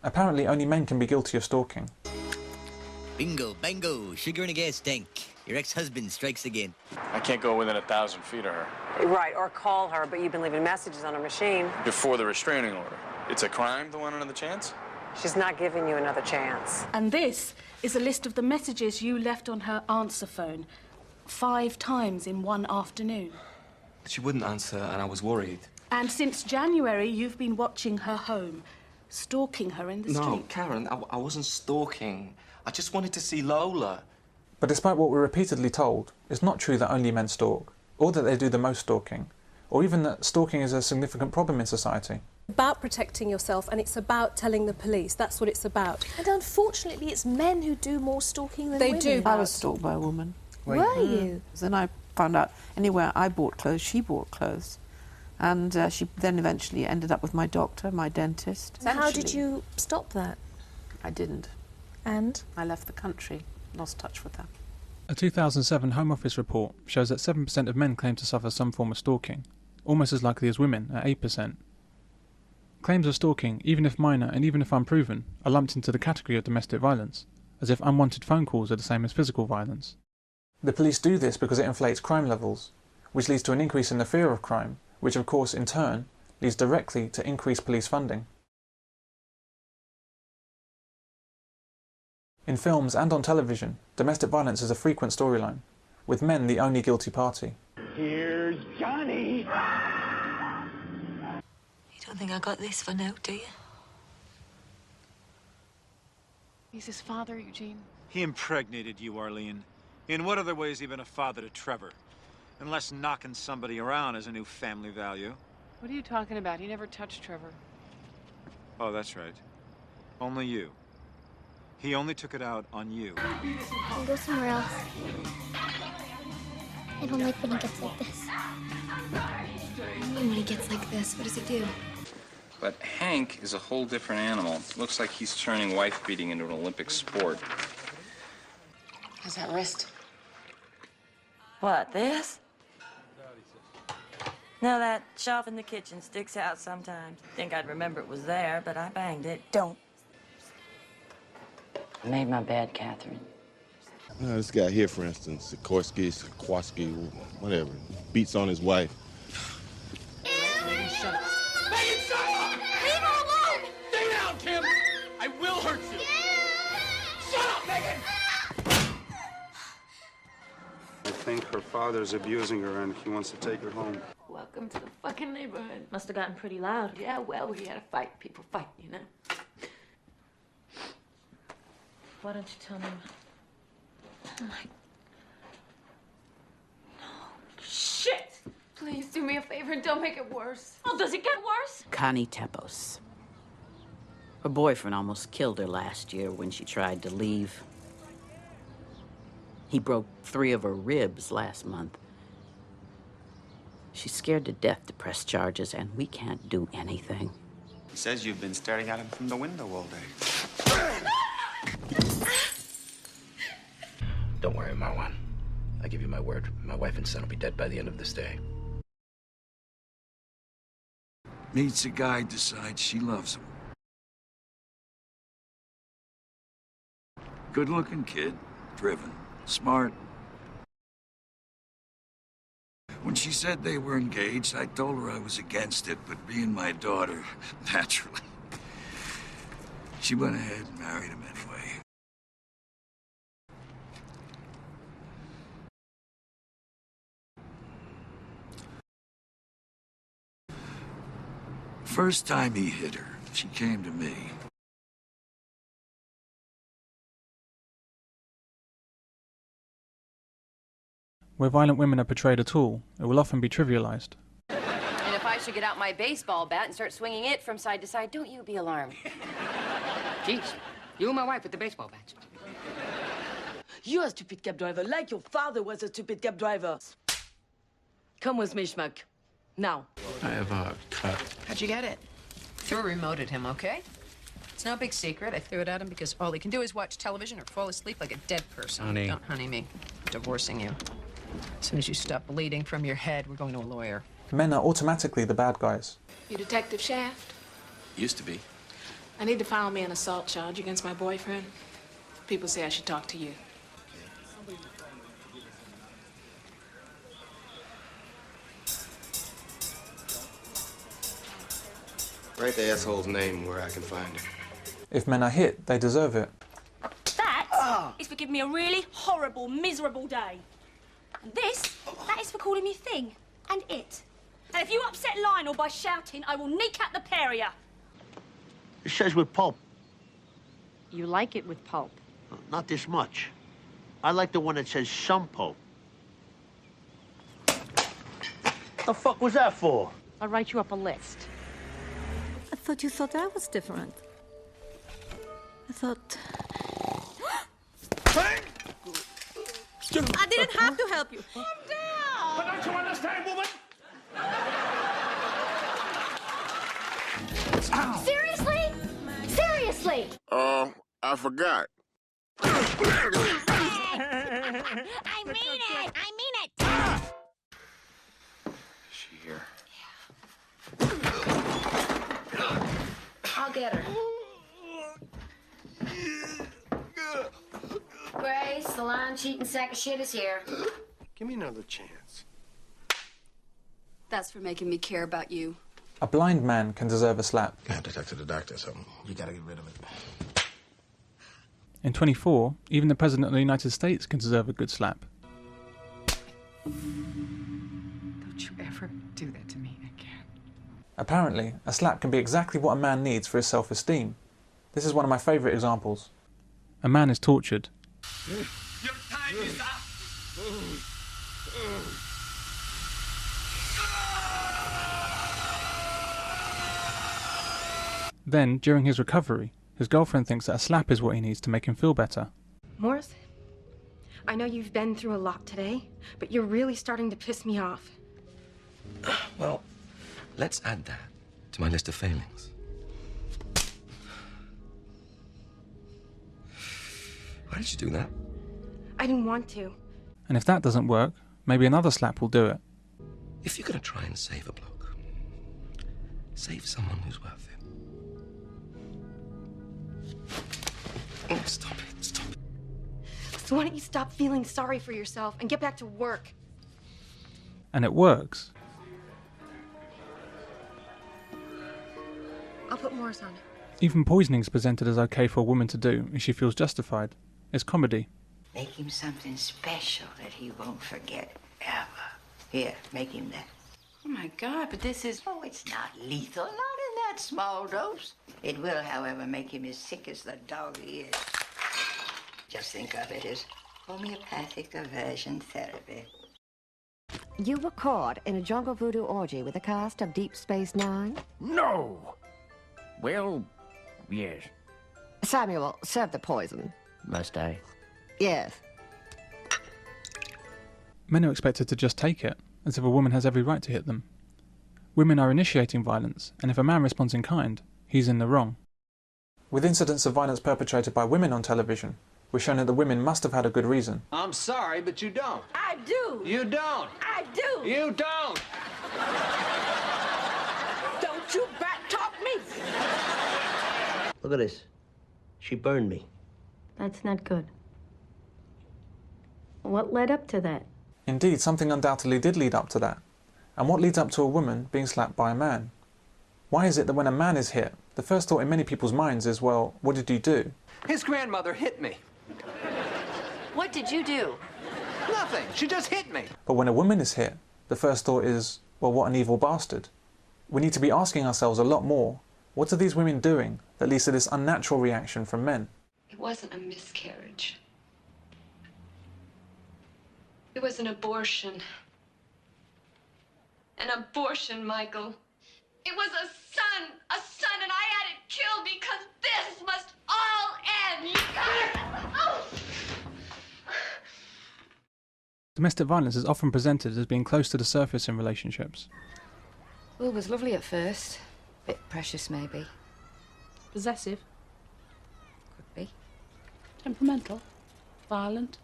Apparently only men can be guilty of stalking. Bingo, bango, sugar in a gas tank. Your ex-husband strikes again. I can't go within 1,000 feet of her. Right, or call her, but you've been leaving messages on her machine. Before the restraining order. It's a crime to want another chance? She's not giving you another chance. And this is a list of the messages you left on her answer phone 5 times in one afternoon. She wouldn't answer, and I was worried. And since January, you've been watching her home, stalking her in the street. No, Karen, I wasn't stalking. I just wanted to see Lola. But despite what we're repeatedly told, it's not true that only men stalk, or that they do the most stalking, or even that stalking is a significant problem in society. About protecting yourself, and it's about telling the police. That's what it's about. And unfortunately, it's men who do more stalking than women. They do. I was stalked by a woman. Were you? Then I found out anywhere I bought clothes, she bought clothes. And she then eventually ended up with my doctor, my dentist. So how did you stop that? I didn't. And? I left the country, lost touch with her. A 2007 Home Office report shows that 7% of men claim to suffer some form of stalking, almost as likely as women at 8%. Claims of stalking, even if minor and even if unproven, are lumped into the category of domestic violence, as if unwanted phone calls are the same as physical violence. The police do this because it inflates crime levels, which leads to an increase in the fear of crime, which of course in turn leads directly to increased police funding. In films and on television, domestic violence is a frequent storyline, with men the only guilty party. Here's Johnny! You don't think I got this for now, do you? He's his father, Eugene. He impregnated you, Arlene. In what other way has he been a father to Trevor? Unless knocking somebody around is a new family value. What are you talking about? He never touched Trevor. Oh, that's right. Only you. He only took it out on you. I'll go somewhere else. I don't like when he gets like this. When he gets like this, what does he do? But Hank is a whole different animal. Looks like he's turning wife-beating into an Olympic sport. How's that wrist? What, this? No, that shelf in the kitchen sticks out sometimes. Think I'd remember it was there, but I banged it. Don't. I made my bed, Catherine. This guy here, for instance, Sikorsky, whatever, beats on his wife. Megan, shut up! Megan, shut up! Leave her alone! Stay down, Kim! I will hurt you! Shut up, Megan! I think her father's abusing her and he wants to take her home. Welcome to the fucking neighborhood. Must have gotten pretty loud. Yeah, well, we had a fight. People fight, you know? Why don't you tell me? Oh, my... No. Shit! Please do me a favor and don't make it worse. Oh, does it get worse? Connie Tepos. Her boyfriend almost killed her last year when she tried to leave. He broke 3 of her ribs last month. She's scared to death to press charges, and we can't do anything. He says you've been staring at him from the window all day. Don't worry, Marwan. I give you my word. My wife and son will be dead by the end of this day. Meets a guy, decides she loves him. Good-looking kid, driven, smart. When she said they were engaged, I told her I was against it, but being my daughter, naturally. She went ahead and married him anyway. First time he hit her, she came to me. Where violent women are portrayed at all, it will often be trivialized. And if I should get out my baseball bat and start swinging it from side to side, don't you be alarmed. Jeez, you and my wife with the baseball bats. You're a stupid cab driver, like your father was a stupid cab driver. Come with me, schmuck. Now. I have a cut. How'd you get it? Threw a remote at him, okay? It's no big secret. I threw it at him because all he can do is watch television or fall asleep like a dead person. Honey. Don't honey me. I'm divorcing you. As soon as you stop bleeding from your head, we're going to a lawyer. Men are automatically the bad guys. You Detective Shaft? Used to be. I need to file me an assault charge against my boyfriend. People say I should talk to you. Write the asshole's name where I can find him. If men are hit, they deserve it. That is for giving me a really horrible, miserable day. And this, that is for calling me thing and it. And if you upset Lionel by shouting, I will kneecap the pair of you. It says with pulp. You like it with pulp? Not this much. I like the one that says some pulp. The fuck was that for? I'll write you up a list. I thought you thought I was different. I thought... I didn't have to help you. Calm down! But don't you understand, woman? Seriously? Seriously? I forgot. I mean it! I mean it! Is she here? I'll get her. Grace, the lying, cheating sack of shit is here. Give me another chance. That's for making me care about you. A blind man can deserve a slap. I have to talk to the doctor or something. You gotta get rid of it. In 24, even the President of the United States can deserve a good slap. Don't you ever do that to me again. Apparently, a slap can be exactly what a man needs for his self-esteem. This is one of my favourite examples. A man is tortured. Your time is up. Then, during his recovery, his girlfriend thinks that a slap is what he needs to make him feel better. Morris, I know you've been through a lot today, but you're really starting to piss me off. Well, let's add that to my list of failings. Why did you do that? I didn't want to. And if that doesn't work, maybe another slap will do it. If you're gonna try and save a bloke, save someone who's worth it. Oh, stop it, stop it. So why don't you stop feeling sorry for yourself and get back to work? And it works. I'll put Morris on it. Even poisoning is presented as okay for a woman to do if she feels justified. It's comedy. Make him something special that he won't forget ever. Here, make him that. Oh my God, but this is... Oh, it's not lethal, not in that small dose. It will, however, make him as sick as the dog he is. Just think of it as homeopathic aversion therapy. You were caught in a jungle voodoo orgy with a cast of Deep Space Nine? No! Well, yes. Samuel, serve the poison. Must I? Yes. Men are expected to just take it, as if a woman has every right to hit them. Women are initiating violence, and if a man responds in kind, he's in the wrong. With incidents of violence perpetrated by women on television, we're shown that the women must have had a good reason. I'm sorry, but you don't. I do. You don't. I do. You don't. Don't you back talk me. Look at this. She burned me. That's not good. What led up to that? Indeed, something undoubtedly did lead up to that. And what leads up to a woman being slapped by a man? Why is it that when a man is hit, the first thought in many people's minds is, well, what did you do? His grandmother hit me. What did you do? Nothing. She just hit me. But when a woman is hit, the first thought is, well, what an evil bastard. We need to be asking ourselves a lot more, what are these women doing that leads to this unnatural reaction from men? It wasn't a miscarriage. It was an abortion. An abortion, Michael. It was a son, and I had it killed because this must all end. Domestic violence is often presented as being close to the surface in relationships. Will was lovely at first. Bit precious, maybe. Possessive. Could be. Temperamental. Violent.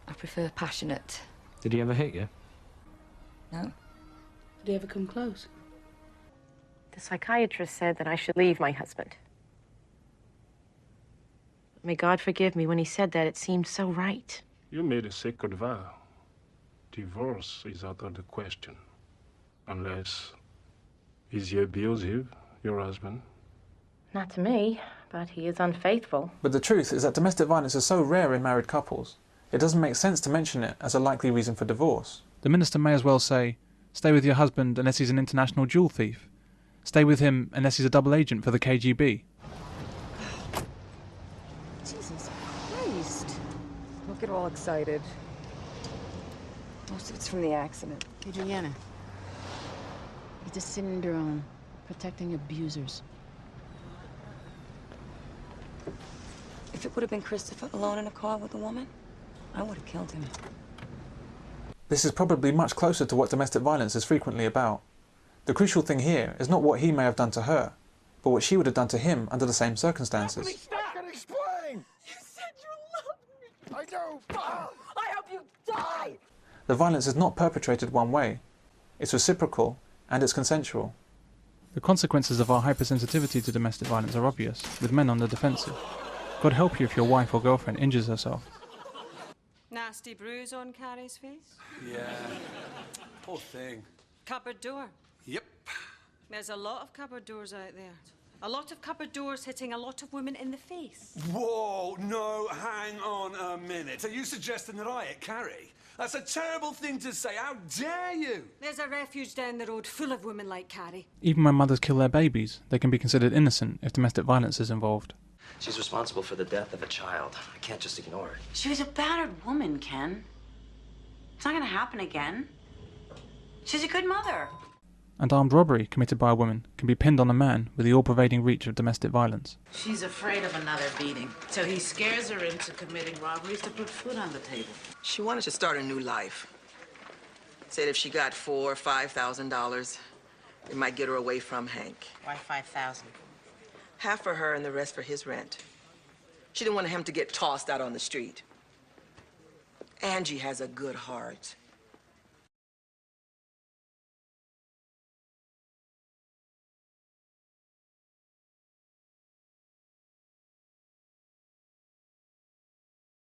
I prefer passionate. Did he ever hit you? No? Did he ever come close? The psychiatrist said that I should leave my husband. May God forgive me, when he said that, it seemed so right. You made a sacred vow. Divorce is out of the question. Unless he's abusive, your husband. Not to me, but he is unfaithful. But the truth is that domestic violence is so rare in married couples, it doesn't make sense to mention it as a likely reason for divorce. The minister may as well say, stay with your husband unless he's an international jewel thief. Stay with him unless he's a double agent for the KGB. Jesus Christ. Don't get all excited. Most of it's from the accident. Adriana, it's a syndrome, protecting abusers. If it would have been Christopher alone in a car with a woman, I would have killed him. This is probably much closer to what domestic violence is frequently about. The crucial thing here is not what he may have done to her, but what she would have done to him under the same circumstances. I can explain! You said you loved me! I do! I hope you die! The violence is not perpetrated one way. It's reciprocal, and it's consensual. The consequences of our hypersensitivity to domestic violence are obvious, with men on the defensive. God help you if your wife or girlfriend injures herself. Nasty bruise on Carrie's face? Yeah. Poor thing. Cupboard door? Yep. There's a lot of cupboard doors out there. A lot of cupboard doors hitting a lot of women in the face. Whoa, no, hang on a minute. Are you suggesting that I hit Carrie? That's a terrible thing to say. How dare you? There's a refuge down the road full of women like Carrie. Even when mothers kill their babies, they can be considered innocent if domestic violence is involved. She's responsible for the death of a child. I can't just ignore it. She was a battered woman, Ken. It's not gonna happen again. She's a good mother. And armed robbery committed by a woman can be pinned on a man with the all-pervading reach of domestic violence. She's afraid of another beating, so he scares her into committing robberies to put food on the table. She wanted to start a new life. Said if she got $4,000 or $5,000, it might get her away from Hank. Why 5,000? Half for her and the rest for his rent. She didn't want him to get tossed out on the street. Angie has a good heart.